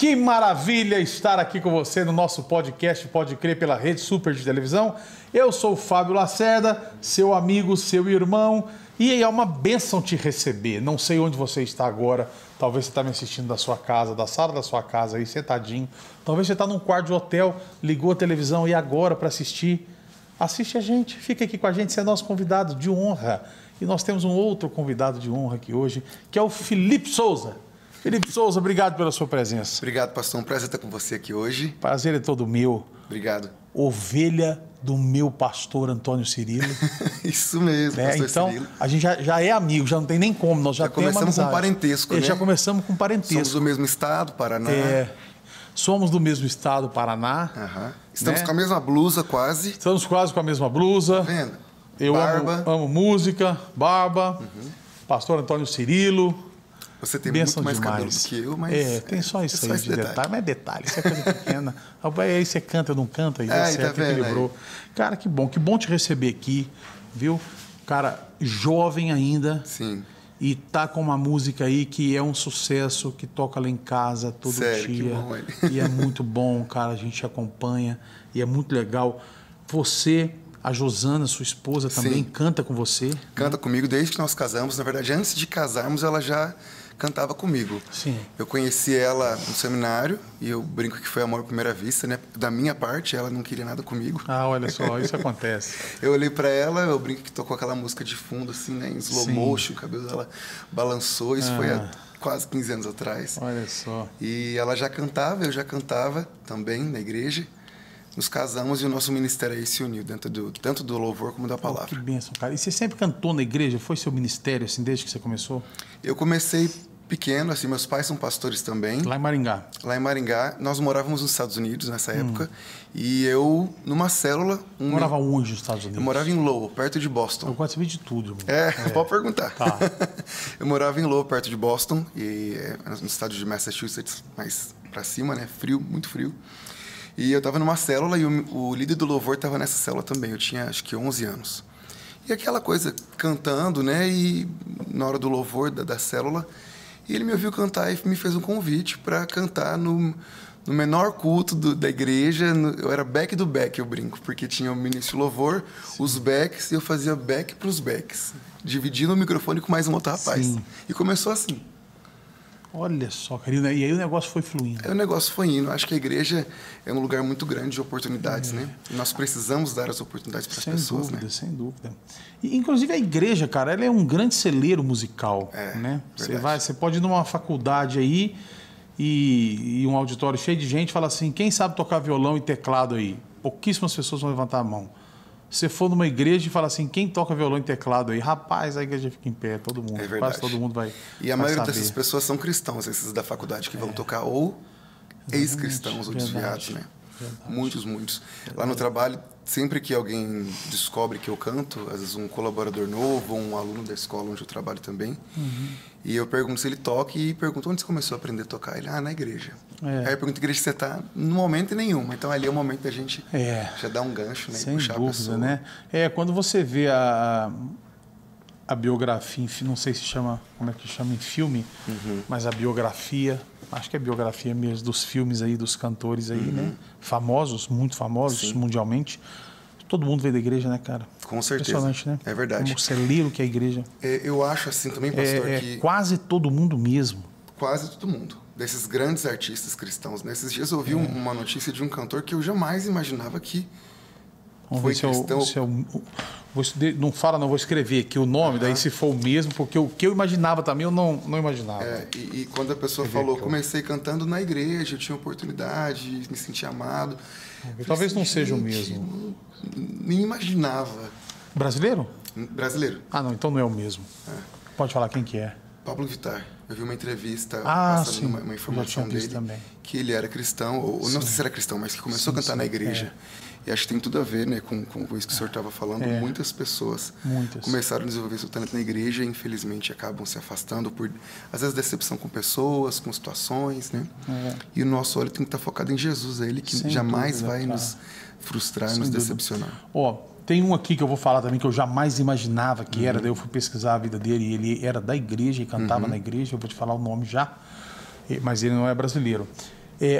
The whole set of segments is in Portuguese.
Que maravilha estar aqui com você no nosso podcast Pode Crer pela Rede Super de Televisão. Eu sou o Fábio Lacerda, seu amigo, seu irmão, e é uma bênção te receber. Não sei onde você está agora, talvez você está me assistindo da sua casa, da sala da sua casa, aí sentadinho. Talvez você está num quarto de hotel, ligou a televisão e agora para assistir. Assiste a gente, fica aqui com a gente, você é nosso convidado de honra. E nós temos um outro convidado de honra aqui hoje, que é o Felipe Souza. Felipe Souza, obrigado pela sua presença. Obrigado, pastor. Um prazer estar com você aqui hoje. Prazer é todo meu. Obrigado. Ovelha do meu pastor Antônio Cirilo. Isso mesmo, pastor então, Cirilo. a gente já é amigo, já não tem nem como, nós já temos começamos com parentesco, né? Já começamos com parentesco. Somos do mesmo estado, Paraná. Somos do mesmo estado, Paraná. Estamos com a mesma blusa, quase. Estamos quase com a mesma blusa. Tá vendo? Eu amo música, barba. Pastor Antônio Cirilo. Você tem Bênção muito mais demais. cabelo do que eu, mas... tem só isso aí de detalhe. detalhe. Mas é detalhe, isso é coisa pequena. Aí você canta, não canta, e deu certo, tá vendo, equilibrou. Cara, que bom te receber aqui, viu? Cara, jovem ainda. Sim. E tá com uma música aí que é um sucesso, que toca lá em casa todo Sério, dia. que bom, ele. E é muito bom, cara, a gente acompanha. E é muito legal. Você... A Josana, sua esposa, também canta com você? Canta comigo desde que nós casamos. Na verdade, antes de casarmos, ela já cantava comigo. Sim. Eu conheci ela no seminário e eu brinco que foi amor à primeira vista, né? Da minha parte, ela não queria nada comigo. Ah, olha só, isso acontece. Eu olhei pra ela, eu brinco que tocou aquela música de fundo, assim, né? Em slow motion, o cabelo dela balançou. Isso foi há quase 15 anos atrás. Olha só. E ela já cantava, eu já cantava também na igreja. Nos casamos e o nosso ministério aí se uniu, tanto do louvor como da palavra. Que bênção, cara. E você sempre cantou na igreja? Foi seu ministério, assim, desde que você começou? Eu comecei pequeno, assim, meus pais são pastores também. Lá em Maringá? Lá em Maringá. Nós morávamos nos Estados Unidos nessa época. E eu, numa célula... Morava onde nos Estados Unidos? Eu morava em Lowell, perto de Boston. Eu gosto de saber de tudo. Irmão. Pode perguntar. Tá. Eu morava em Lowell, perto de Boston, e no estado de Massachusetts, mais pra cima, né? Frio, muito frio. E eu estava numa célula e o líder do louvor estava nessa célula também. Eu tinha, acho que 11 anos. E aquela coisa, cantando, né? E na hora do louvor da célula, e ele me ouviu cantar e me fez um convite para cantar no menor culto da igreja. Eu era back do back, eu brinco, porque tinha o ministro louvor, os backs, e eu fazia back para os backs, dividindo o microfone com mais um outro rapaz. Sim. E começou assim. Olha só, querido. E aí o negócio foi fluindo. O negócio foi indo. Acho que a igreja é um lugar muito grande de oportunidades, né? E nós precisamos dar as oportunidades para as pessoas, né? Sem dúvida. E, inclusive, a igreja, cara, ela é um grande celeiro musical, né? Você pode ir numa faculdade aí e um auditório cheio de gente e falar assim, quem sabe tocar violão e teclado aí? Pouquíssimas pessoas vão levantar a mão. Se for numa igreja e falar assim, quem toca violão e teclado aí? Rapaz, a igreja fica em pé, todo mundo. É verdade. Quase todo mundo vai. E a maioria dessas pessoas são cristãos, esses da faculdade que vão tocar, ou ex-cristãos ou desviados, né? Muitos. Verdade. Lá no trabalho, sempre que alguém descobre que eu canto, às vezes um colaborador novo, ou um aluno da escola onde eu trabalho também, e eu pergunto se ele toca e pergunto onde você começou a aprender a tocar. Ele, na igreja. Aí eu pergunto que igreja você está, no momento nenhum. Então ali é o momento da gente já dar um gancho, né? Sem e puxar dúvida, a pessoa. né? Quando você vê a biografia, não sei se chama, como é que chama em filme, mas a biografia, acho que é biografia mesmo, dos filmes aí, dos cantores aí, né? Famosos, muito famosos mundialmente. Todo mundo veio da igreja, né, cara? Com certeza. Impressionante, né? É verdade. Como celeiro que é a igreja. Eu acho assim também, pastor, que... quase todo mundo mesmo. Quase todo mundo. Desses grandes artistas cristãos. Nesses dias eu ouvi uma notícia de um cantor que eu jamais imaginava que foi cristão. Não fala, não, vou escrever aqui o nome, daí se for o mesmo, porque o que eu imaginava também eu não imaginava. E quando a pessoa falou, comecei cantando na igreja, eu tinha oportunidade, me senti amado. Talvez não seja o mesmo. Nem imaginava. Brasileiro? Brasileiro. Ah, não, então não é o mesmo. Pode falar quem que é. Pablo Vittar. Eu vi uma entrevista sim. uma informação dele também. Que ele era cristão, ou não sei se era cristão, mas que começou a cantar na igreja. E acho que tem tudo a ver, né, com isso que o senhor estava falando. Muitas pessoas começaram a desenvolver seu talento na igreja e, infelizmente, acabam se afastando por, às vezes, decepção com pessoas, com situações, né? E o nosso olho tem que estar focado em Jesus, ele que jamais vai nos frustrar, nos decepcionar. Tem um aqui que eu vou falar também que eu jamais imaginava que era, daí eu fui pesquisar a vida dele e ele era da igreja e cantava na igreja, eu vou te falar o nome já, mas ele não é brasileiro.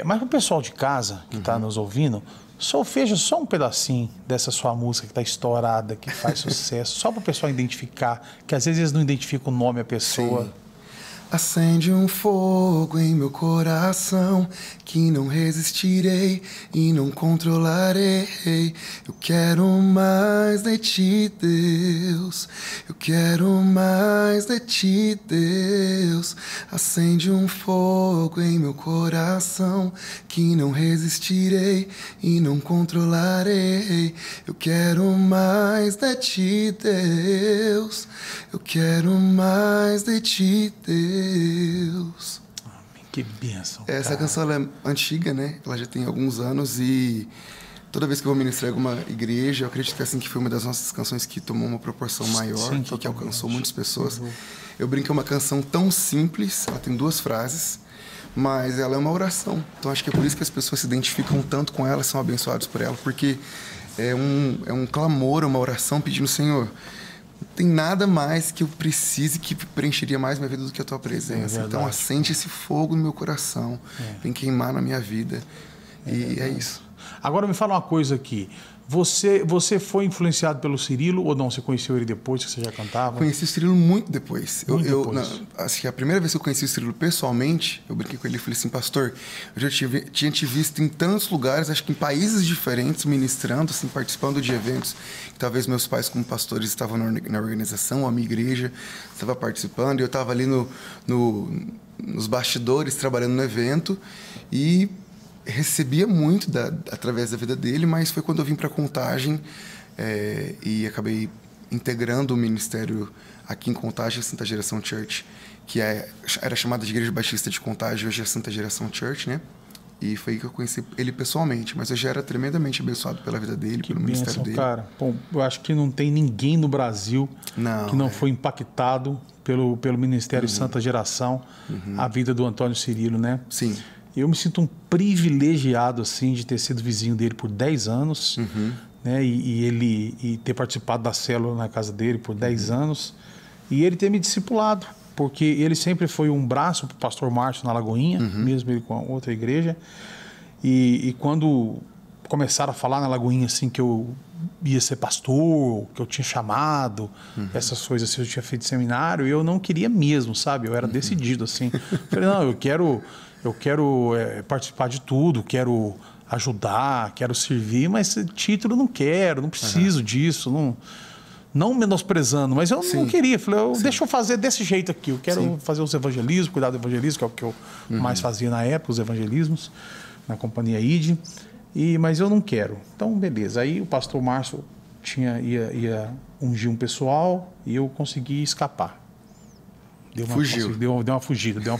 Mas para o pessoal de casa que está nos ouvindo, solfeja só um pedacinho dessa sua música que está estourada, que faz sucesso, só para o pessoal identificar, que às vezes eles não identificam o nome da pessoa. Sim. Acende um fogo em meu coração que não resistirei e não controlarei. Eu quero mais de ti, Deus. Eu quero mais de ti, Deus. Acende um fogo em meu coração que não resistirei e não controlarei. Eu quero mais de ti, Deus. Eu quero mais de ti, Deus. Amém. Que bênção. Essa canção ela é antiga, né? Ela já tem alguns anos e toda vez que eu vou ministrar em alguma igreja, eu acredito que assim que foi uma das nossas canções que tomou uma proporção maior, Sim, que alcançou muitas pessoas. Eu brinco que é uma canção tão simples, ela tem 2 frases, mas ela é uma oração. Então acho que é por isso que as pessoas se identificam tanto com ela, são abençoadas por ela, porque é um clamor, uma oração pedindo, Senhor, não tem nada mais que eu precise que preencheria mais minha vida do que a tua presença. Então acende esse fogo no meu coração, vem queimar na minha vida. E é isso. Agora me fala uma coisa aqui. Você foi influenciado pelo Cirilo ou não? Você conheceu ele depois que você já cantava? Conheci o Cirilo muito depois. Depois. Acho que a primeira vez que eu conheci o Cirilo pessoalmente, eu brinquei com ele e falei assim, pastor, eu já tinha te visto em tantos lugares, acho que em países diferentes, ministrando, assim, participando de eventos que talvez meus pais como pastores estavam na organização, a minha igreja estava participando, e eu estava ali nos bastidores trabalhando no evento e recebia muito através da vida dele, mas foi quando eu vim para Contagem e acabei integrando o ministério aqui em Contagem, a Santa Geração Church, que era chamada de Igreja Batista de Contagem, hoje é a Santa Geração Church, né? E foi aí que eu conheci ele pessoalmente, mas eu já era tremendamente abençoado pela vida dele, pelo ministério dele. Cara. Bom, eu acho que não tem ninguém no Brasil que não foi impactado pelo ministério Santa Geração, a vida do Antônio Cirilo, né? Sim. Eu me sinto um privilegiado, assim, de ter sido vizinho dele por 10 anos, né? E ter participado da célula na casa dele por 10 anos. E ele ter me discipulado, porque ele sempre foi um braço para o pastor Márcio na Lagoinha, mesmo ele com a outra igreja. E quando começaram a falar na Lagoinha, assim, que eu ia ser pastor, que eu tinha chamado, essas coisas assim, eu tinha feito seminário, eu não queria mesmo, sabe? Eu era decidido, assim. Falei, não, eu quero participar de tudo, quero ajudar, quero servir, mas título não quero, não preciso disso, não menosprezando, mas eu não queria. Falei, deixa eu fazer desse jeito aqui, eu quero fazer os evangelismos, cuidar do evangelismo, que é o que eu mais fazia na época, os evangelismos, na companhia ID, mas eu não quero. Então, beleza. Aí o pastor Márcio ia ungir um pessoal e eu consegui escapar. Deu uma fugida.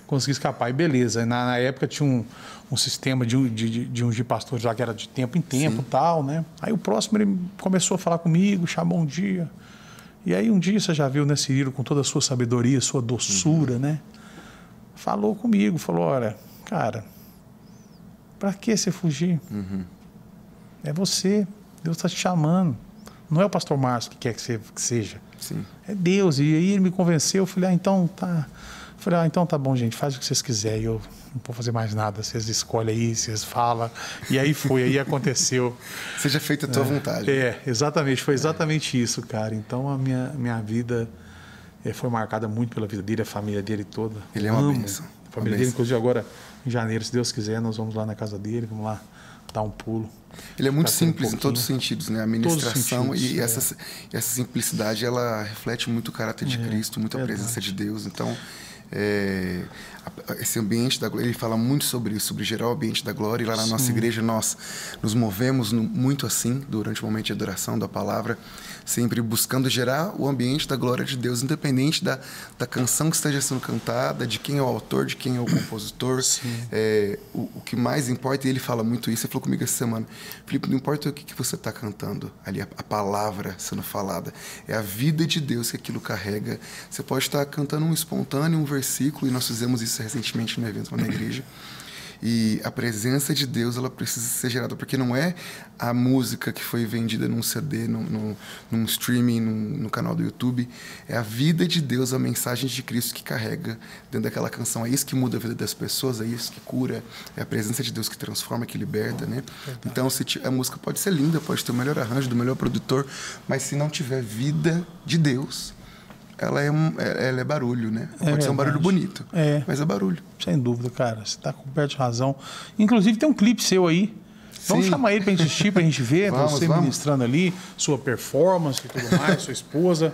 Consegui escapar e beleza. Na época tinha um sistema de ungir pastores lá que era de tempo em tempo e tal, né? Aí o próximo ele começou a falar comigo, chamou um dia. E aí um dia você já viu, né, Cirilo, com toda a sua sabedoria, sua doçura, né? Falou comigo, falou, olha, cara, pra que você fugir? É você, Deus está te chamando. Não é o pastor Márcio que quer que seja. Sim. É Deus. E aí ele me convenceu, eu falei, então tá bom, gente, faz o que vocês quiserem, eu não vou fazer mais nada, vocês escolhem aí, vocês falam. E aí aí aconteceu. Seja feita a tua vontade. Exatamente, foi exatamente isso, cara. Então a minha vida foi marcada muito pela vida dele, a família dele toda. Ele é uma bênção. A família dele, inclusive agora, em janeiro, se Deus quiser, nós vamos lá na casa dele, vamos lá dar um pulo. Ele é muito simples em todos os sentidos, né? A ministração sentidos, e essa simplicidade, ela reflete muito o caráter de Cristo, muito a presença de Deus. Então, esse ambiente da glória, ele fala muito sobre isso, sobre gerar o ambiente da glória. E lá na nossa igreja nós nos movemos muito assim, durante o momento de adoração da palavra, sempre buscando gerar o ambiente da glória de Deus, independente da canção que esteja sendo cantada, de quem é o autor, de quem é o compositor. O que mais importa, e ele fala muito isso, ele falou comigo essa semana, Felipe, não importa o que você está cantando ali, a palavra sendo falada, é a vida de Deus que aquilo carrega. Você pode estar cantando um espontâneo, um versículo, e nós fizemos isso recentemente no evento lá na igreja, E a presença de Deus, ela precisa ser gerada, porque não é a música que foi vendida num CD, num streaming, no canal do YouTube. É a vida de Deus, a mensagem de Cristo que carrega dentro daquela canção. É isso que muda a vida das pessoas, é isso que cura, é a presença de Deus que transforma, que liberta, né? Então, a música pode ser linda, pode ter o melhor arranjo, do melhor produtor, mas se não tiver vida de Deus, ela é barulho, né? Pode ser um barulho bonito, mas é barulho. Sem dúvida, cara. Você está coberto de razão. Inclusive, tem um clipe seu aí. Vamos chamar ele para a gente assistir, para a gente ver, você ministrando ali, sua performance e tudo mais, sua esposa.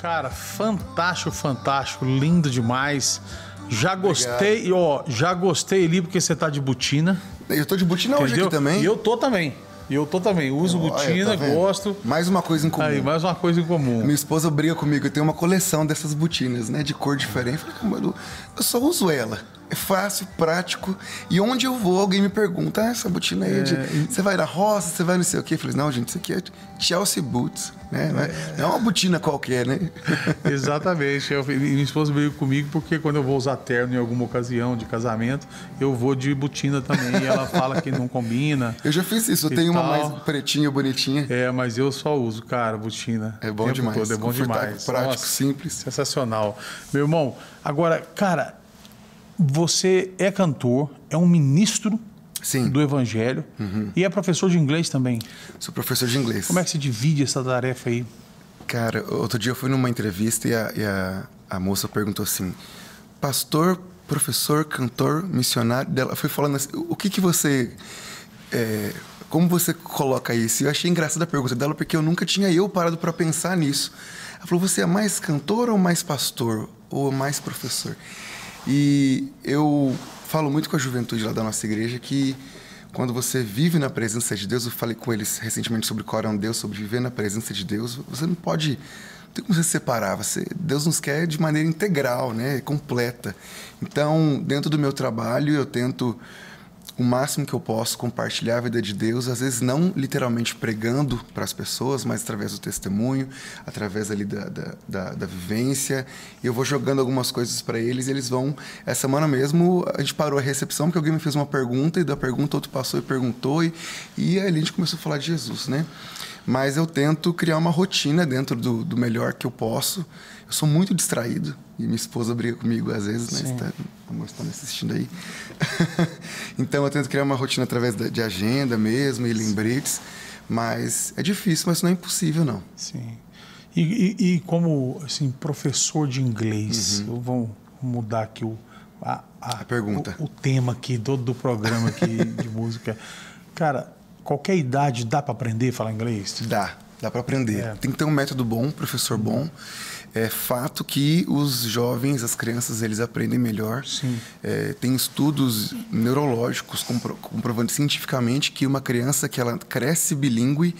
Cara, fantástico, fantástico, lindo demais. Já gostei, já gostei ali porque você tá de botina. Eu tô de botina hoje aqui também. E eu tô também. Uso botina, gosto. Mais uma coisa em comum. Aí, mais uma coisa em comum. Minha esposa briga comigo, eu tenho uma coleção dessas botinas, né? De cor diferente. Eu falei, eu só uso ela. É fácil, prático. E onde eu vou, alguém me pergunta, essa botina aí, você vai na roça, você vai não sei o quê? Eu falei, não, gente, isso aqui é Chelsea Boots, né? Não é uma botina qualquer, né? Exatamente. E minha esposa veio comigo porque quando eu vou usar terno em alguma ocasião de casamento, eu vou de botina também. E ela fala que não combina. Eu já fiz isso. Eu tenho uma mais pretinha, bonitinha. Mas eu só uso, cara, botina. É bom demais. Todo, é bom demais. Prático, nossa, simples. Sensacional. Meu irmão, agora, cara, você é cantor, é um ministro do Evangelho e é professor de inglês também. Sou professor de inglês. Como é que você divide essa tarefa aí? Cara, outro dia eu fui numa entrevista e a moça perguntou assim, pastor, professor, cantor, missionário, ela foi falando assim, o que você... como você coloca isso? E eu achei engraçada a pergunta dela, porque eu nunca tinha parado para pensar nisso. Ela falou, você é mais cantor ou mais pastor? Ou mais professor? E eu falo muito com a juventude lá da nossa igreja que quando você vive na presença de Deus, eu falei com eles recentemente sobre qual era um Deus, sobre viver na presença de Deus, você não pode... Não tem como você separar. Deus nos quer de maneira integral, né? Completa. Então, dentro do meu trabalho, eu tento o máximo que eu posso compartilhar a vida de Deus, às vezes não literalmente pregando para as pessoas, mas através do testemunho, através ali da vivência. E eu vou jogando algumas coisas para eles e eles vão... Essa semana mesmo a gente parou a recepção porque alguém me fez uma pergunta e da pergunta outro passou e perguntou e ali a gente começou a falar de Jesus, né? Mas eu tento criar uma rotina dentro do melhor que eu posso. Eu sou muito distraído e minha esposa briga comigo às vezes, né? Amor, está me assistindo aí. Então eu tento criar uma rotina através de agenda mesmo e lembretes, mas é difícil, mas não é impossível, não. Sim. E como assim, professor de inglês, vamos mudar aqui a pergunta. O tema aqui do programa aqui de música. Cara, qualquer idade dá para aprender a falar inglês? Dá para aprender. Tem que ter um método bom, um professor bom. É fato que os jovens, as crianças, eles aprendem melhor. Sim. Tem estudos neurológicos comprovando cientificamente que uma criança que ela cresce bilíngue,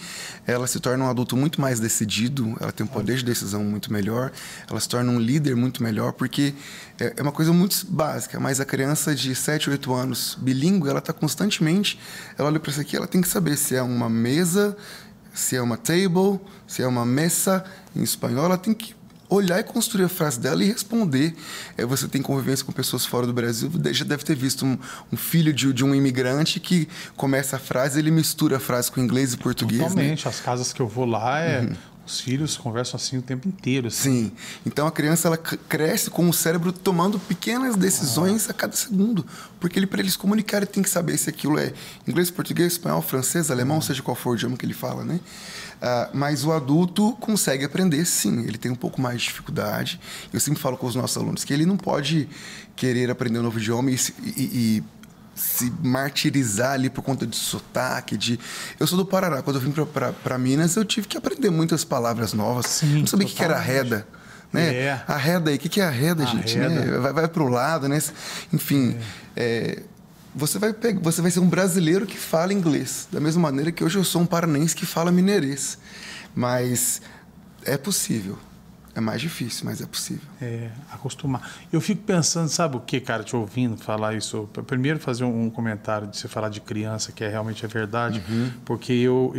ela se torna um adulto muito mais decidido, ela tem um poder de decisão muito melhor, ela se torna um líder muito melhor, porque é uma coisa muito básica, mas a criança de 7, 8 anos bilíngue, ela está constantemente, ela olha para isso aqui, ela tem que saber se é uma mesa, se é uma table, se é uma mesa em espanhol, ela tem que olhar e construir a frase dela e responder. Você tem convivência com pessoas fora do Brasil, já deve ter visto um filho de um imigrante que começa a frase, ele mistura a frase com inglês e português. Totalmente. Né? As casas que eu vou lá Os filhos conversam assim o tempo inteiro. Assim. Sim. Então a criança ela cresce com o cérebro tomando pequenas decisões a cada segundo. Porque para ele se comunicar, ele tem que saber se aquilo é inglês, português, espanhol, francês, alemão, seja qual for o idioma que ele fala, né? Mas o adulto consegue aprender, sim. Ele tem um pouco mais de dificuldade. Eu sempre falo com os nossos alunos que ele não pode querer aprender um novo idioma e se martirizar ali por conta de sotaque, Eu sou do Paraná. Quando eu vim para Minas, eu tive que aprender muitas palavras novas. Sim, não sabia o que era arreda. Né? Arreda aí. O que é arreda, gente? Né? Vai para o lado, né? Enfim, você vai ser um brasileiro que fala inglês. Da mesma maneira que hoje eu sou um paranense que fala mineirês. Mas é possível. É mais difícil, mas é possível. Acostumar. Eu fico pensando, sabe o que, cara, te ouvindo falar isso? Primeiro fazer um comentário de você falar de criança, que realmente é verdade, porque eu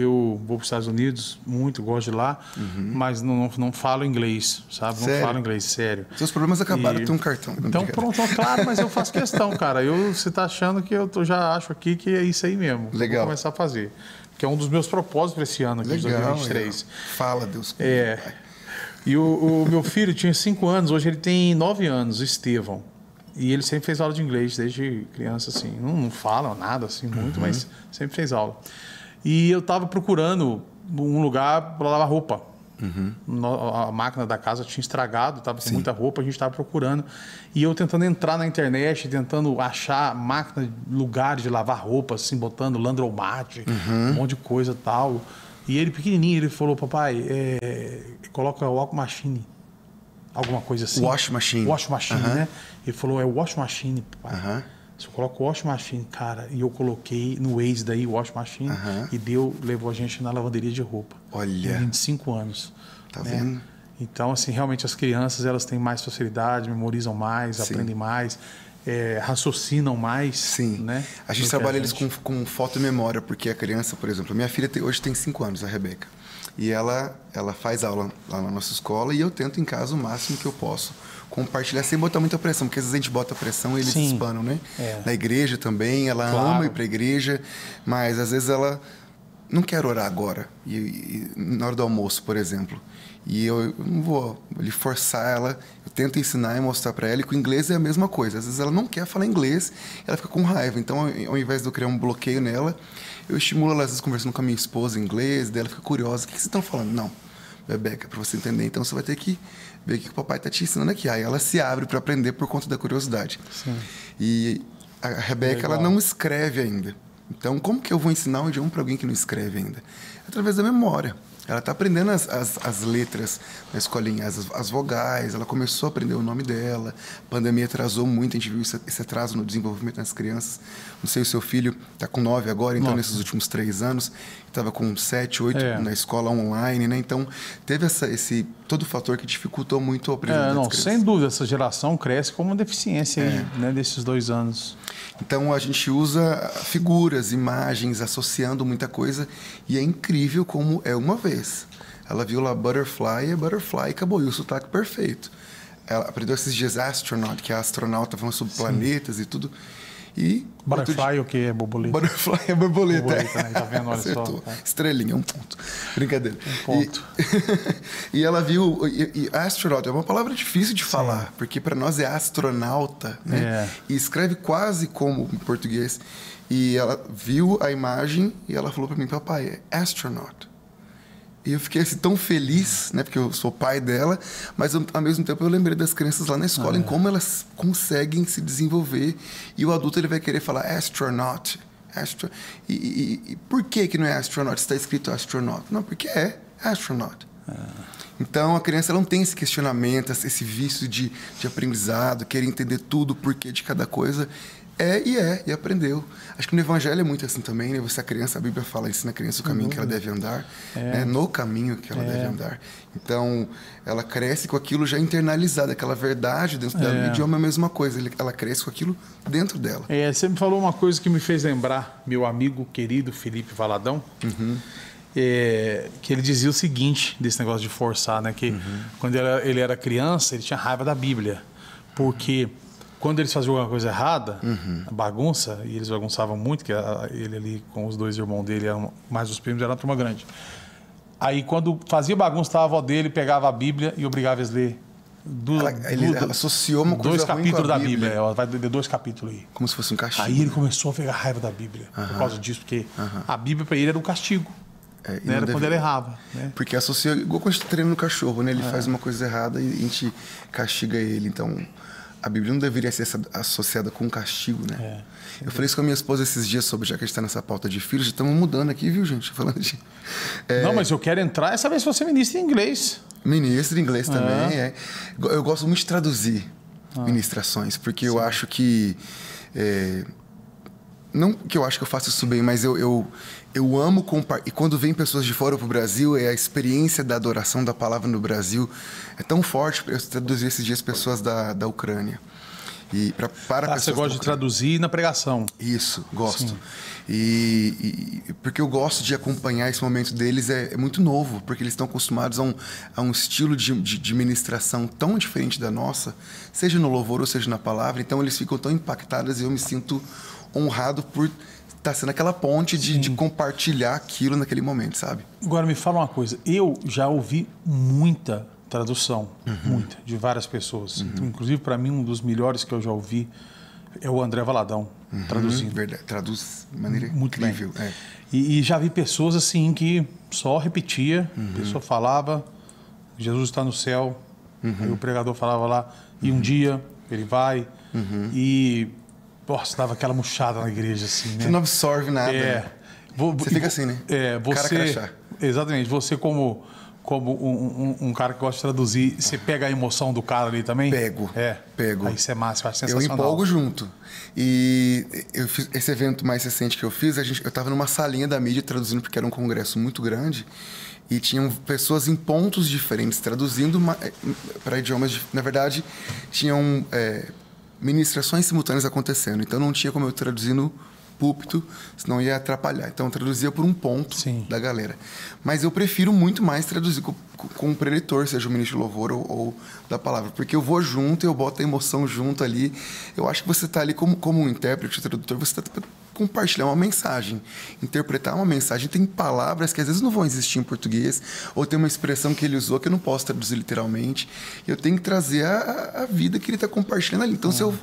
vou para os Estados Unidos, muito, gosto de lá, mas não falo inglês, sabe? Sério? Não falo inglês, sério. Seus problemas acabaram, tem um cartão. Então, pronto, claro, mas eu faço questão, cara. Você está achando que eu já acho aqui que é isso aí mesmo. Legal. Vou começar a fazer. Que é um dos meus propósitos para esse ano aqui, de 2023. Legal. Fala, Deus. E o meu filho tinha 5 anos, hoje ele tem 9 anos, o Estevão. E ele sempre fez aula de inglês desde criança, assim. Não fala nada assim muito, mas sempre fez aula. E eu estava procurando um lugar para lavar roupa. A máquina da casa tinha estragado, estava com muita roupa, a gente estava procurando. E eu tentando entrar na internet, tentando achar máquina, lugares de lavar roupa, assim, botando Landromat, um monte de coisa e tal. E ele pequenininho, ele falou, papai, coloca walk machine, alguma coisa assim. Wash machine. Wash machine, né? Ele falou, é wash machine, papai. Você coloca wash machine, cara. E eu coloquei no Waze daí, wash machine, e levou a gente na lavanderia de roupa. Olha. Com 25 anos. Tá vendo? Então, assim, realmente as crianças, elas têm mais facilidade, memorizam mais, aprendem mais. Raciocinam mais. Sim. Né? A gente trabalha eles com foto e memória, porque a criança, por exemplo, minha filha hoje tem 5 anos, a Rebeca. E ela faz aula lá na nossa escola e eu tento em casa o máximo que eu posso compartilhar sem botar muita pressão, porque às vezes a gente bota pressão e eles espanam, né? Na igreja também, ela ama ir para a igreja, mas às vezes ela não quer orar agora, e na hora do almoço, por exemplo. E eu não vou lhe forçar ela, eu tento ensinar e mostrar para ela, e com o inglês é a mesma coisa. Às vezes ela não quer falar inglês, ela fica com raiva. Então, ao invés de eu criar um bloqueio nela, eu estimulo ela, às vezes, conversando com a minha esposa em inglês, daí ela fica curiosa. O que vocês estão falando? Não, Rebeca, para você entender, então você vai ter que ver o que o papai está te ensinando aqui. Aí ela se abre para aprender por conta da curiosidade. Sim. E a Rebeca, ela não escreve ainda. Então, como que eu vou ensinar um idioma para alguém que não escreve ainda? Através da memória. Ela está aprendendo as letras na escolinha, as vogais, ela começou a aprender o nome dela. A pandemia atrasou muito, a gente viu esse atraso no desenvolvimento das crianças. Não sei, o seu filho está com 9 agora, então nesses últimos 3 anos, estava com 7, 8 na escola online, né? Então, teve todo o fator que dificultou muito o aprendizado das crianças. Sem dúvida, essa geração cresce com uma deficiência aí, né, desses 2 anos. Então, a gente usa figuras, imagens, associando muita coisa, e é incrível como é uma vez. Ela viu lá butterfly, é butterfly, e acabou, e o sotaque perfeito. Ela aprendeu esses dias astronaut, que é astronauta, falando sobre planetas e tudo. E butterfly, o que é borboleta? Butterfly é borboleta. Borboleta, né? Tá vendo? Olha só. Tá. Estrelinha, 1 ponto. Brincadeira. 1 ponto. E ela viu... E astronaut é uma palavra difícil de falar, porque para nós é astronauta, né? E escreve quase como em português. E ela viu a imagem e ela falou para mim, papai, é astronaut. E eu fiquei assim, tão feliz, né? Porque eu sou pai dela, mas ao mesmo tempo eu lembrei das crianças lá na escola, em como elas conseguem se desenvolver. E o adulto ele vai querer falar astronaut. E por que não é astronaut? Está escrito astronaut. Não, porque é astronaut. Então a criança não tem esse questionamento, esse vício de aprendizado, querer entender tudo, o porquê de cada coisa. E aprendeu. Acho que no Evangelho é muito assim também, né? Você, a criança, a Bíblia fala, ensina a criança o caminho que ela deve andar, né? No caminho que ela deve andar. Então, ela cresce com aquilo já internalizado, aquela verdade dentro dela. O idioma é a mesma coisa, ela cresce com aquilo dentro dela. Você me falou uma coisa que me fez lembrar, meu amigo querido Felipe Valadão, que ele dizia o seguinte, desse negócio de forçar, né? Que quando ele era criança, ele tinha raiva da Bíblia, porque... Quando eles faziam alguma coisa errada, bagunça, e eles bagunçavam muito, que ele ali com os 2 irmãos dele, mais os primos, era uma turma grande. Aí, quando fazia bagunça, tava a avó dele, pegava a Bíblia e obrigava eles a ler. Ele associou uma coisa 2 ruim capítulos com a da Bíblia. Ela vai ler 2 capítulos aí. Como se fosse um castigo. Aí ele começou a pegar raiva da Bíblia por causa disso, porque a Bíblia para ele era um castigo. Né? Era quando ele errava. Né? Porque associa, igual quando a gente treina no cachorro, né? Ele faz uma coisa errada e a gente castiga ele. Então, a Bíblia não deveria ser associada com castigo, né? Eu falei isso com a minha esposa esses dias sobre, já que a gente está nessa pauta de filhos, já estamos mudando aqui, viu, gente? Falando de... Não, mas eu quero entrar e saber se você ministra em inglês. Ministro em inglês também, Eu gosto muito de traduzir ministrações, porque eu acho que... Não que eu acho que eu faço isso bem, mas eu amo compartilhar. E quando vem pessoas de fora para o Brasil, a experiência da adoração da palavra no Brasil é tão forte. Eu traduzi esses dias pessoas da Ucrânia. E para você gosta de traduzir na pregação? Isso, gosto. E porque eu gosto de acompanhar esse momento deles, é muito novo, porque eles estão acostumados a um estilo de ministração tão diferente da nossa, seja no louvor ou seja na palavra. Então eles ficam tão impactados e eu me sinto honrado por estar sendo aquela ponte de compartilhar aquilo naquele momento, sabe? Agora me fala uma coisa, eu já ouvi muita tradução, muita, de várias pessoas. Então, inclusive, para mim, um dos melhores que eu já ouvi é o André Valadão, traduzindo. Verdade, traduz de maneira muito incrível. Bem. E já vi pessoas assim que só repetia, a pessoa falava, Jesus está no céu, aí o pregador falava lá, e um dia ele vai, e nossa, dava aquela murchada na igreja assim, né? Você não absorve nada. Né? Você fica assim, né? Você, exatamente, você como um cara que gosta de traduzir, você pega a emoção do cara ali também? Pego. Pego. Aí isso é massa, eu acho sensacional. Eu empolgo junto. E eu fiz esse evento mais recente que eu fiz, eu estava numa salinha da mídia traduzindo, porque era um congresso muito grande, e tinham pessoas em pontos diferentes traduzindo para idiomas... Na verdade, tinham ministrações simultâneas acontecendo, então não tinha como eu traduzir no púlpito, senão ia atrapalhar. Então eu traduzia por um ponto da galera. Mas eu prefiro muito mais traduzir com o preletor, seja o ministro de louvor ou da palavra, porque eu vou junto, eu boto a emoção junto ali. Eu acho que você está ali como um intérprete, tradutor, você está compartilhar uma mensagem, interpretar uma mensagem. Tem palavras que às vezes não vão existir em português, ou tem uma expressão que ele usou que eu não posso traduzir literalmente. Eu tenho que trazer a vida que ele está compartilhando ali. Então, se eu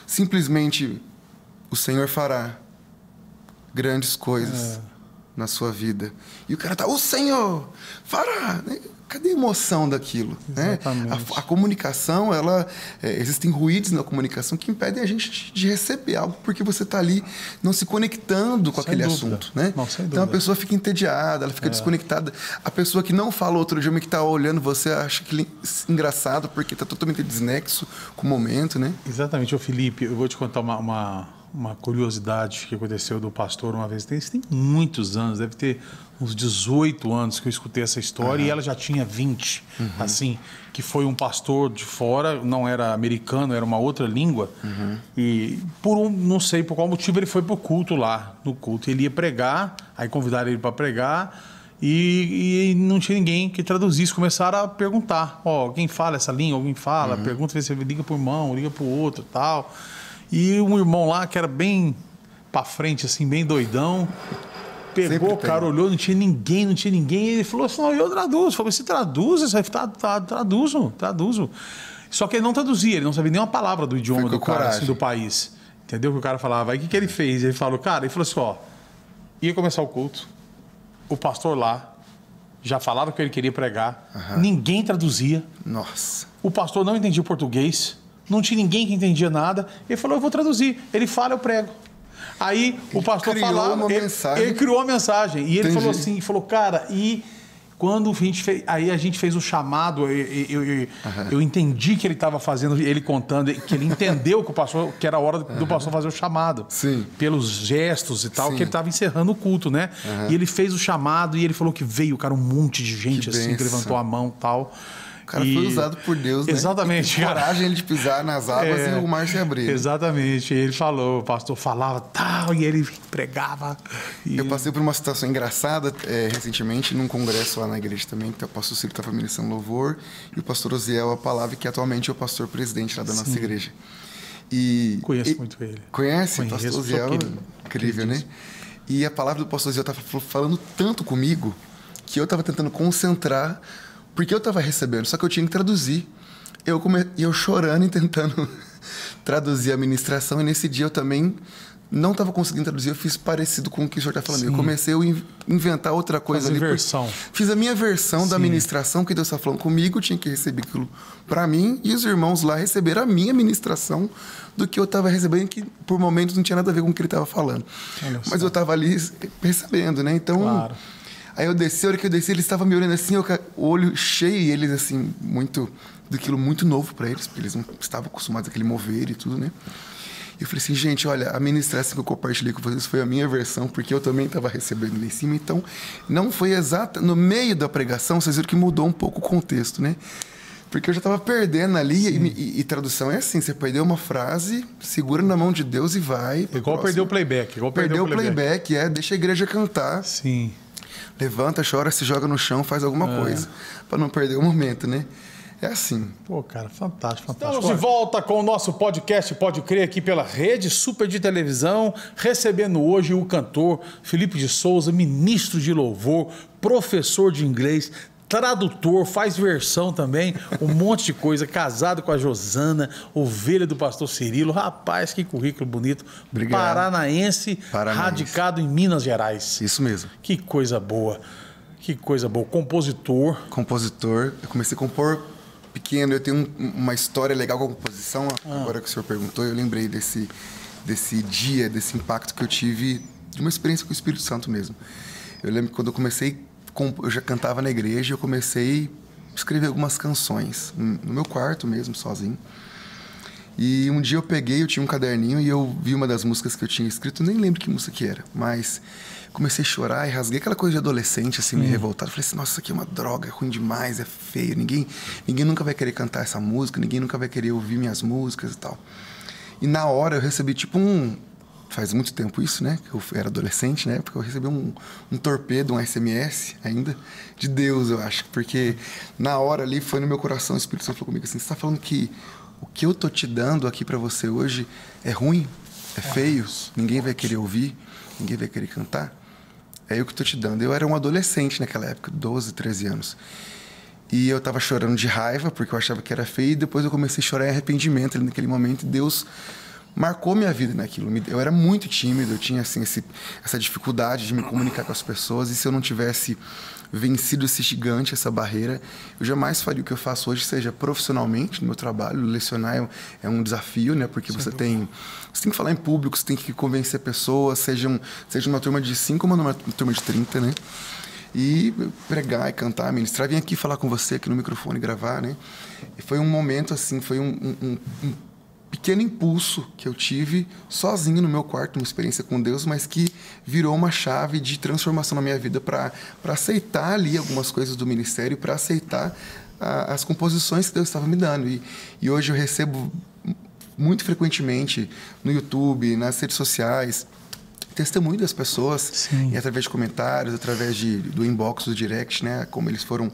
simplesmente... O Senhor fará grandes coisas na sua vida. E o cara tá, o Senhor fará. Cadê a emoção daquilo? Né? A comunicação, existem ruídos na comunicação que impedem a gente de receber algo porque você está ali não se conectando com aquele assunto. Né? Não, então a pessoa fica entediada, ela fica desconectada. A pessoa que não fala outro idioma, que está olhando você, acha que engraçado porque está totalmente desnexo com o momento. Né? Exatamente. Ô Felipe, eu vou te contar uma curiosidade que aconteceu do pastor uma vez. Isso tem muitos anos, deve ter uns 18 anos que eu escutei essa história e ela já tinha 20, assim, que foi um pastor de fora, não era americano, era uma outra língua, e não sei por qual motivo ele foi pro culto lá, no culto. Ele ia pregar, aí convidaram ele para pregar e não tinha ninguém que traduzisse. Começaram a perguntar, alguém fala essa língua? Alguém fala? Pergunta se ele liga pro irmão, liga pro outro, tal. E um irmão lá, que era bem pra frente, assim, bem doidão, pegou, o cara olhou, não tinha ninguém, e ele falou assim, não, eu traduzo. Falei, você traduz? Traduzo. Só que ele não traduzia, ele não sabia nenhuma palavra do idioma do cara, assim, do país. Entendeu? Que o cara falava. Aí o que ele fez? Ele falou, ele falou assim, ia começar o culto, o pastor lá já falava que ele queria pregar, ninguém traduzia. Nossa. O pastor não entendia português. Não tinha ninguém que entendia nada. Ele falou, eu vou traduzir. Ele fala, eu prego. Aí o pastor falava, ele criou a mensagem. E ele falou assim, cara, e quando a gente fez o chamado, eu entendi que ele estava fazendo, ele contando, que ele entendeu que era a hora do pastor fazer o chamado. Sim. Pelos gestos e tal, que ele estava encerrando o culto, né? E ele fez o chamado e ele falou que veio, cara, um monte de gente assim, que levantou a mão e tal. O cara foi usado por Deus, né? Exatamente. Coragem ele de pisar nas águas e o mar se abrir. Exatamente. Ele falou, o pastor falava tal, e ele pregava. Eu passei por uma situação engraçada recentemente, num congresso lá na igreja também, que o pastor Ciro estava ministrando louvor, e o pastor Osiel a palavra, que atualmente é o pastor presidente lá da nossa igreja. Conheço muito ele. Conhece? O pastor Osiel, incrível, né? E a palavra do pastor Osiel estava falando tanto comigo, que eu estava tentando concentrar, porque eu estava recebendo, só que eu tinha que traduzir. Eu chorando e tentando traduzir a ministração, e nesse dia eu também não estava conseguindo traduzir, eu fiz parecido com o que o senhor está falando. Sim. Eu comecei a inventar outra coisa ali. Fiz a minha versão da ministração que Deus está falando comigo, eu tinha que receber aquilo para mim, e os irmãos lá receberam a minha ministração do que eu estava recebendo, que por momentos não tinha nada a ver com o que ele estava falando. Mas eu estava ali recebendo, né? Então, claro. Aí eu desci, a hora que eu desci, eles estavam me olhando assim, o olho cheio, e eles assim, daquilo muito novo para eles, porque eles não estavam acostumados àquele mover e tudo, né? E eu falei assim, gente, olha, a ministração que eu compartilhei com vocês foi a minha versão, porque eu também estava recebendo lá em cima, então não foi exata. No meio da pregação, vocês viram que mudou um pouco o contexto, né? Porque eu já estava perdendo ali, e tradução é assim, você perdeu uma frase, segura na mão de Deus e vai. Igual perdeu o playback. Perdeu o playback, deixa a igreja cantar. Sim. Levanta, chora, se joga no chão, faz alguma coisa, para não perder o momento, né? É assim. Pô, cara, fantástico, fantástico. Estamos de volta com o nosso podcast Pode Crer aqui pela Rede Super de Televisão, recebendo hoje o cantor Felipe de Souza, ministro de louvor, professor de inglês, tradutor, faz versão também, um monte de coisa, casado com a Josana, ovelha do pastor Cirilo. Rapaz, que currículo bonito. Obrigado. Paranaense, radicado em Minas Gerais. Isso mesmo. Que coisa boa. Que coisa boa. Compositor. Eu comecei a compor pequeno. Eu tenho uma história legal com a composição. Agora que o senhor perguntou, eu lembrei desse dia, desse impacto que eu tive, de uma experiência com o Espírito Santo mesmo. Eu lembro que quando eu comecei, eu já cantava na igreja, eu comecei a escrever algumas canções, no meu quarto mesmo, sozinho. E um dia eu tinha um caderninho e eu vi uma das músicas que eu tinha escrito, nem lembro que música que era, mas comecei a chorar e rasguei aquela coisa de adolescente, assim, meio revoltado. Falei assim, nossa, isso aqui é uma droga, é ruim demais, é feio, ninguém nunca vai querer cantar essa música, ninguém nunca vai querer ouvir minhas músicas e tal. E na hora eu recebi tipo faz muito tempo isso, né? Que eu era adolescente, né? Porque eu recebi um torpedo, um SMS ainda, de Deus, eu acho. Porque na hora ali foi no meu coração, o Espírito Santo falou comigo assim, você está falando que o que eu tô te dando aqui para você hoje é ruim, é feio, ninguém vai querer ouvir, ninguém vai querer cantar? É eu que tô te dando. Eu era um adolescente naquela época, 12, 13 anos. E eu tava chorando de raiva, porque eu achava que era feio, e depois eu comecei a chorar em arrependimento ali naquele momento, e Deus marcou minha vida naquilo. Eu era muito tímido, eu tinha assim, essa dificuldade de me comunicar com as pessoas, e se eu não tivesse vencido esse gigante, essa barreira, eu jamais faria o que eu faço hoje, seja profissionalmente, no meu trabalho. Lecionar é um desafio, né? Porque você tem que falar em público, você tem que convencer pessoas, seja uma turma de 5 ou uma turma de 30, né? E pregar e cantar, ministrar, vim aqui falar com você aqui no microfone, gravar, né? E foi um momento assim, foi um pequeno impulso que eu tive sozinho no meu quarto, uma experiência com Deus, mas que virou uma chave de transformação na minha vida para aceitar ali algumas coisas do ministério, para aceitar as composições que Deus estava me dando. E hoje eu recebo muito frequentemente no YouTube, nas redes sociais, testemunho das pessoas, e através de comentários, através do inbox, do direct, né, como eles foram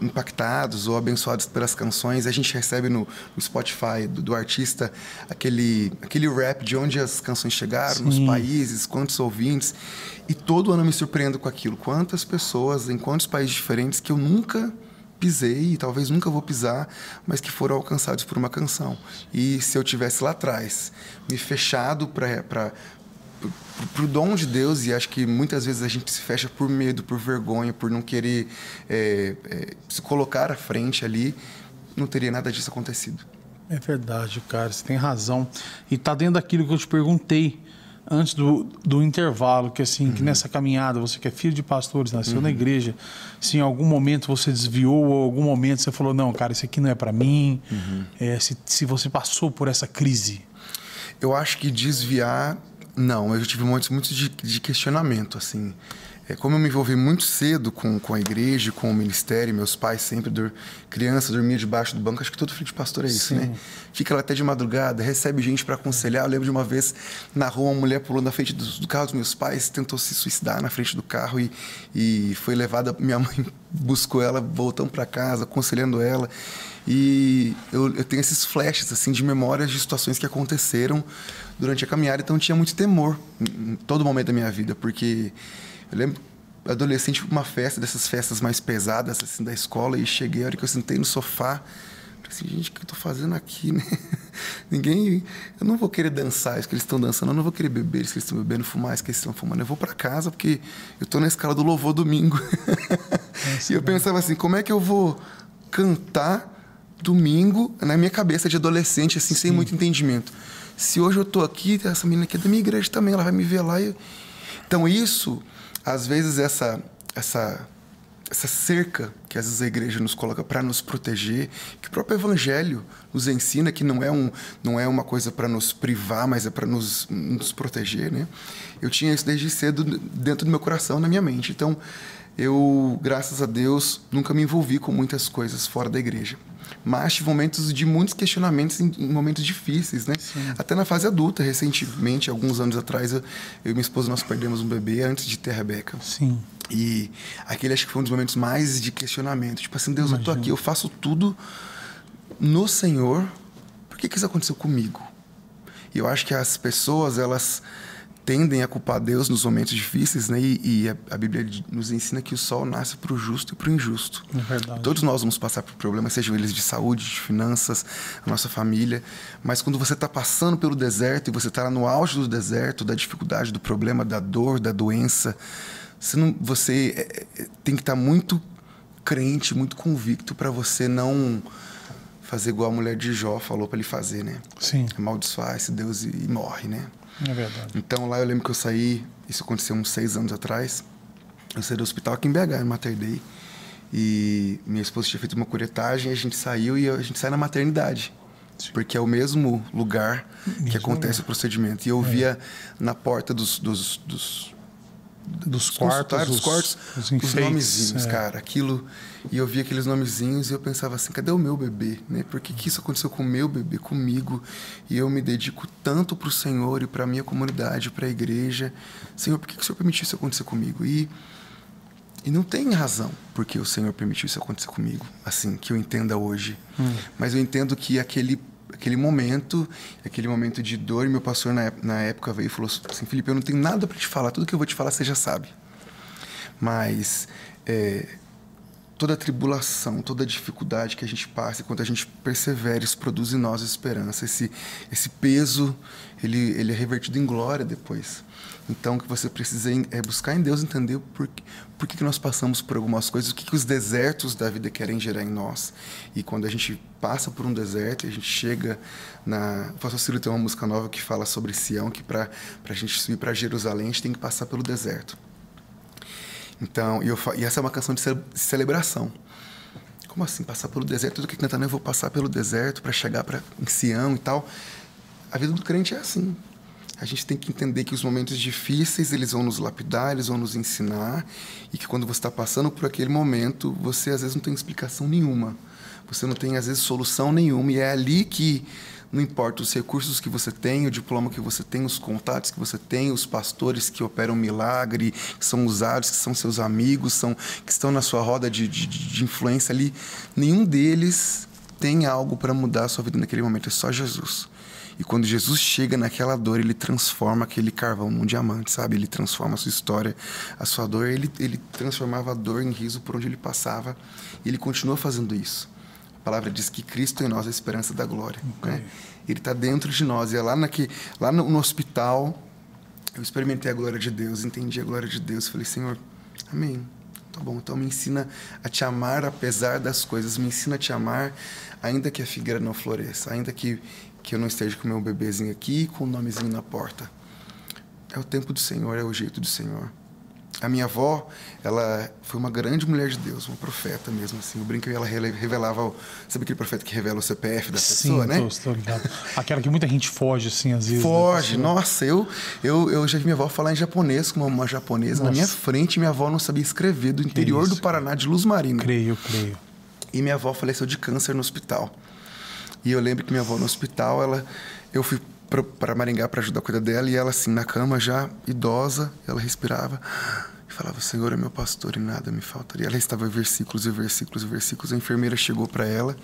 impactados ou abençoados pelas canções. A gente recebe no Spotify do artista aquele rap de onde as canções chegaram, nos países, quantos ouvintes, e todo ano eu me surpreendo com aquilo. Quantas pessoas em quantos países diferentes que eu nunca pisei e talvez nunca vou pisar, mas que foram alcançados por uma canção. E se eu tivesse lá atrás me fechado para o dom de Deus, e acho que muitas vezes a gente se fecha por medo, por vergonha, por não querer se colocar à frente ali, não teria nada disso acontecido. É verdade, cara, você tem razão. E tá dentro daquilo que eu te perguntei antes do intervalo, que assim, que nessa caminhada, você que é filho de pastores, nasceu na igreja, se em algum momento você desviou, ou em algum momento você falou, não, cara, isso aqui não é para mim, se você passou por essa crise. Eu acho que desviar... Não, eu tive momentos de questionamento, assim. Como eu me envolvi muito cedo com a igreja, com o ministério, meus pais sempre, criança, dormia debaixo do banco, acho que todo filho de pastor é isso, né? Fica lá até de madrugada, recebe gente para aconselhar. Eu lembro de uma vez, na rua, uma mulher pulou na frente do carro dos meus pais, tentou se suicidar na frente do carro e foi levada, minha mãe buscou ela, voltando para casa, aconselhando ela. E eu tenho esses flashes assim, de memórias de situações que aconteceram durante a caminhada, então eu tinha muito temor em todo momento da minha vida, porque eu lembro, adolescente para uma festa, dessas festas mais pesadas, assim, da escola, e cheguei, a hora que eu sentei no sofá, falei assim, gente, o que eu tô fazendo aqui, né? Eu não vou querer dançar isso que eles estão dançando, eu não vou querer beber isso que eles estão bebendo, fumar isso que eles estão fumando, eu vou para casa porque eu tô na escala do louvor domingo. E eu pensava assim, como é que eu vou cantar domingo na minha cabeça de adolescente, assim, sem muito entendimento? Se hoje eu tô aqui, essa menina aqui é da minha igreja também, ela vai me ver lá. Então isso, às vezes essa cerca que às vezes a igreja nos coloca para nos proteger, que o próprio evangelho nos ensina que não é uma coisa para nos privar, mas é para nos proteger, né? Eu tinha isso desde cedo dentro do meu coração, na minha mente. Então, eu, graças a Deus, nunca me envolvi com muitas coisas fora da igreja. Mas tive momentos de muitos questionamentos em momentos difíceis, né? Sim. Até na fase adulta, recentemente, alguns anos atrás, eu e minha esposa, nós perdemos um bebê antes de ter a Rebeca. Sim. E aquele acho que foi um dos momentos mais de questionamento. Tipo assim, Deus, eu tô aqui, eu faço tudo no Senhor. Por que isso aconteceu comigo? E eu acho que as pessoas, elas tendem a culpar Deus nos momentos difíceis, né? E a Bíblia nos ensina que o sol nasce para o justo e para o injusto. É verdade. Todos nós vamos passar por problemas, sejam eles de saúde, de finanças, a nossa família. Mas quando você está passando pelo deserto e você está lá no auge do deserto, da dificuldade, do problema, da dor, da doença, você tem que estar muito crente, muito convicto para você não fazer igual a mulher de Jó falou para ele fazer, né? Sim. Amaldiçoar esse Deus e morre, né? É verdade. Então lá eu lembro que eu saí, isso aconteceu uns 6 anos atrás, eu saí do hospital aqui em BH, em Mater Dei, e minha esposa tinha feito uma curetagem, a gente saiu e a gente sai na maternidade. Sim. Porque é o mesmo lugar que acontece o procedimento. E eu via na porta dos quartos, os nomezinhos, cara, aquilo, e eu via aqueles nomezinhos e eu pensava assim, cadê o meu bebê, né? Por que isso aconteceu com o meu bebê, comigo? E eu me dedico tanto para o Senhor e para a minha comunidade, para a igreja. Senhor, por que o Senhor permitiu isso acontecer comigo? E não tem razão porque o Senhor permitiu isso acontecer comigo, assim, que eu entenda hoje. Mas eu entendo que aquele momento de dor, e meu pastor na época veio e falou assim, Felipe, eu não tenho nada para te falar, tudo que eu vou te falar você já sabe. Mas toda tribulação, toda dificuldade que a gente passa, enquanto a gente persevera, isso produz em nós esperança. Esse peso, ele é revertido em glória depois. Então, o que você precisa é buscar em Deus entender por que nós passamos por algumas coisas, o que os desertos da vida querem gerar em nós. E quando a gente passa por um deserto, a gente chega o pastor Ciro tem uma música nova que fala sobre Sião, que para a gente subir para Jerusalém, a gente tem que passar pelo deserto. Então, e essa é uma canção de celebração. Como assim, passar pelo deserto? Tudo que cantando, eu vou passar pelo deserto para chegar em Sião e tal. A vida do crente é assim. A gente tem que entender que os momentos difíceis, eles vão nos lapidar, eles vão nos ensinar, e que quando você está passando por aquele momento, você às vezes não tem explicação nenhuma. Você não tem, às vezes, solução nenhuma. E é ali que, não importa os recursos que você tem, o diploma que você tem, os contatos que você tem, os pastores que operam milagre, que são usados, que são seus amigos, que estão na sua roda de influência ali, nenhum deles tem algo para mudar a sua vida naquele momento. É só Jesus. E quando Jesus chega naquela dor, ele transforma aquele carvão num diamante, sabe? Ele transforma a sua história, a sua dor. Ele transformava a dor em riso por onde ele passava. E ele continua fazendo isso. A palavra diz que Cristo em nós é a esperança da glória. Okay. Né? Ele está dentro de nós. E é lá no hospital, eu experimentei a glória de Deus, entendi a glória de Deus. Falei, Senhor, amém. Tá bom, então me ensina a te amar apesar das coisas. Me ensina a te amar ainda que a figueira não floresça, ainda que eu não esteja com o meu bebezinho aqui, com o nomezinho na porta. É o tempo do Senhor, é o jeito do Senhor. A minha avó, ela foi uma grande mulher de Deus, uma profeta mesmo, assim. Eu brinco que ela revelava, sabe aquele profeta que revela o CPF da pessoa, né? Sim, estou ligado. Aquela que muita gente foge, assim, às vezes. Foge, nossa, eu já vi minha avó falar em japonês com uma japonesa. Nossa. Na minha frente, minha avó não sabia escrever, do interior do Paraná, de Luz Marina. Creio. E minha avó faleceu de câncer no hospital. E eu lembro que minha avó no hospital, eu fui para Maringá para ajudar a cuidar dela, e ela assim, na cama já, idosa, ela respirava e falava, Senhor é meu pastor e nada me faltaria. Ela estava versículos e versículos e versículos. A enfermeira chegou para ela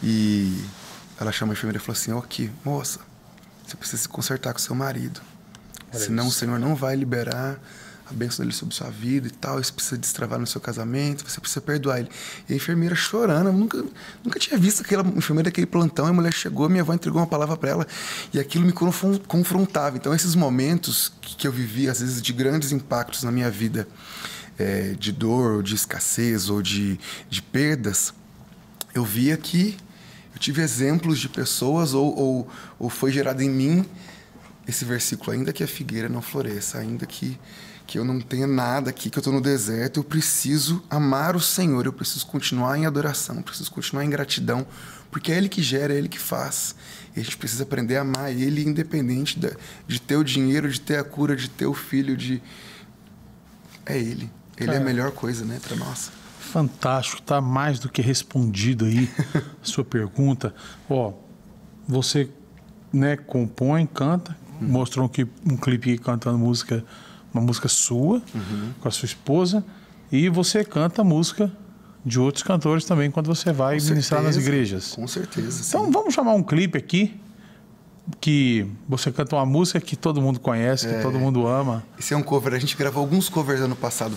e ela chamou a enfermeira e falou assim, aqui, moça, você precisa se consertar com seu marido. Senão o Senhor não vai liberar a bênção dele sobre sua vida e tal, você precisa destravar no seu casamento, você precisa perdoar ele. E a enfermeira chorando, eu nunca tinha visto aquela enfermeira daquele plantão, e a mulher chegou, minha avó entregou uma palavra para ela, e aquilo me confrontava. Então, esses momentos que eu vivi, às vezes, de grandes impactos na minha vida, de dor, ou de escassez, ou de perdas, eu via que eu tive exemplos de pessoas, ou foi gerado em mim esse versículo, ainda que a figueira não floresça, ainda que eu não tenha nada aqui, que eu estou no deserto, eu preciso amar o Senhor, eu preciso continuar em adoração, eu preciso continuar em gratidão, porque é Ele que gera, é Ele que faz. E a gente precisa aprender a amar Ele, independente de ter o dinheiro, de ter a cura, de ter o filho, é Ele. Ele é a melhor coisa, né, para nós. Fantástico, tá mais do que respondido aí a sua pergunta. Você, né, compõe, canta, mostrou um clipe cantando uma música sua, com a sua esposa, e você canta música de outros cantores também quando você vai ministrar nas igrejas. Com certeza. Então vamos chamar um clipe aqui que você canta uma música que todo mundo conhece, que todo mundo ama. Esse é um cover, a gente gravou alguns covers ano passado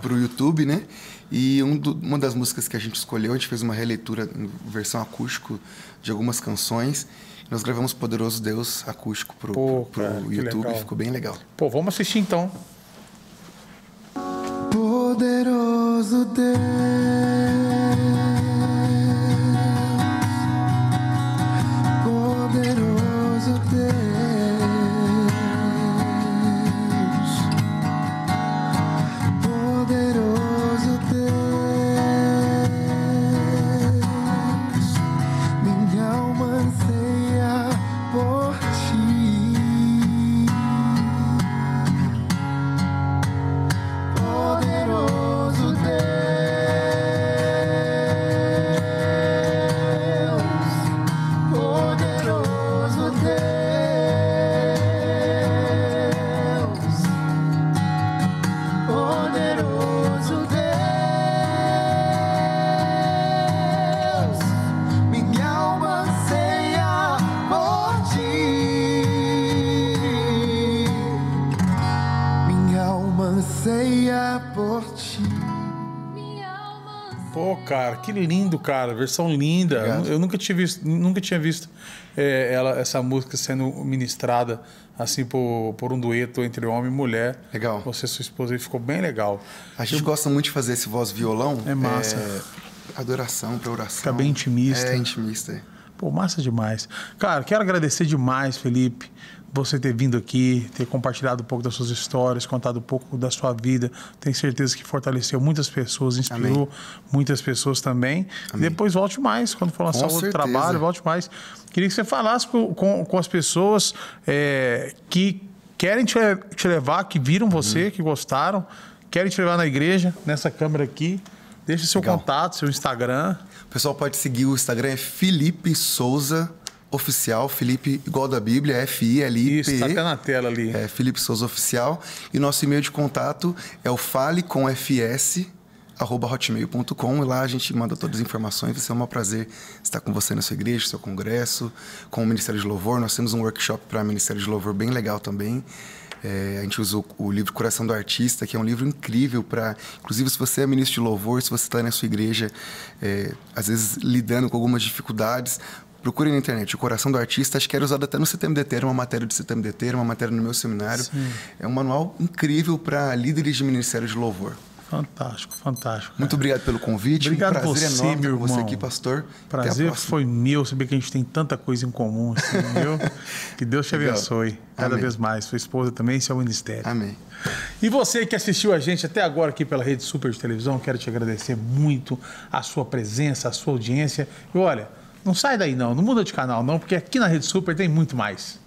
pro YouTube, né? E uma das músicas que a gente escolheu, a gente fez uma releitura em versão acústico de algumas canções. Nós gravamos Poderoso Deus acústico pro YouTube, ficou bem legal. Vamos assistir então. Poderoso Deus, poderoso Deus, poderoso Deus, minha alma anseia por ti. Poderoso Deus, poderoso Deus, poderoso Deus, minha alma anseia por ti. Minha alma anseia por ti. Cara, que lindo, cara. Versão linda. Obrigado. Eu nunca tinha visto essa música sendo ministrada assim por um dueto entre homem e mulher. Legal. Você e sua esposa, ficou bem legal. A gente gosta muito de fazer esse voz-violão. É massa. Adoração para oração. Fica bem intimista. É intimista. Massa demais. Cara, quero agradecer demais, Felipe, você ter vindo aqui, ter compartilhado um pouco das suas histórias, contado um pouco da sua vida. Tenho certeza que fortaleceu muitas pessoas, inspirou muitas pessoas também. Amém. Depois volte mais, quando for lançar outro trabalho, volte mais. Queria que você falasse com as pessoas que querem te levar, que viram você, que gostaram, querem te levar na igreja, nessa câmera aqui. Deixa seu contato, seu Instagram. O pessoal pode seguir, o Instagram é Felipe Souza Oficial, Felipe igual da Bíblia, F-I-L-I-P-E. Isso, tá até na tela ali. É Felipe Souza Oficial. E nosso e-mail de contato é o falecomfs@hotmail.com, e lá a gente manda todas as informações. Vai ser um prazer estar com você na sua igreja, no seu congresso, com o Ministério de Louvor. Nós temos um workshop para Ministério de Louvor bem legal também. A gente usa o livro Coração do Artista, que é um livro incrível para... Inclusive, se você é ministro de louvor, se você está na sua igreja, às vezes lidando com algumas dificuldades, procure na internet. O Coração do Artista, acho que era usado até no CTMDT, era uma matéria do CTMDT, era uma matéria no meu seminário. Sim. É um manual incrível para líderes de ministério de louvor. Fantástico, fantástico. Muito obrigado pelo convite. Obrigado um prazer você, enorme meu irmão. você aqui, pastor. Prazer foi meu saber que a gente tem tanta coisa em comum, assim, viu? Que Deus te abençoe cada vez mais. Sua esposa também, seu ministério. Amém. E você que assistiu a gente até agora aqui pela Rede Super de Televisão, quero te agradecer muito a sua presença, a sua audiência. E olha, não sai daí não muda de canal não, porque aqui na Rede Super tem muito mais.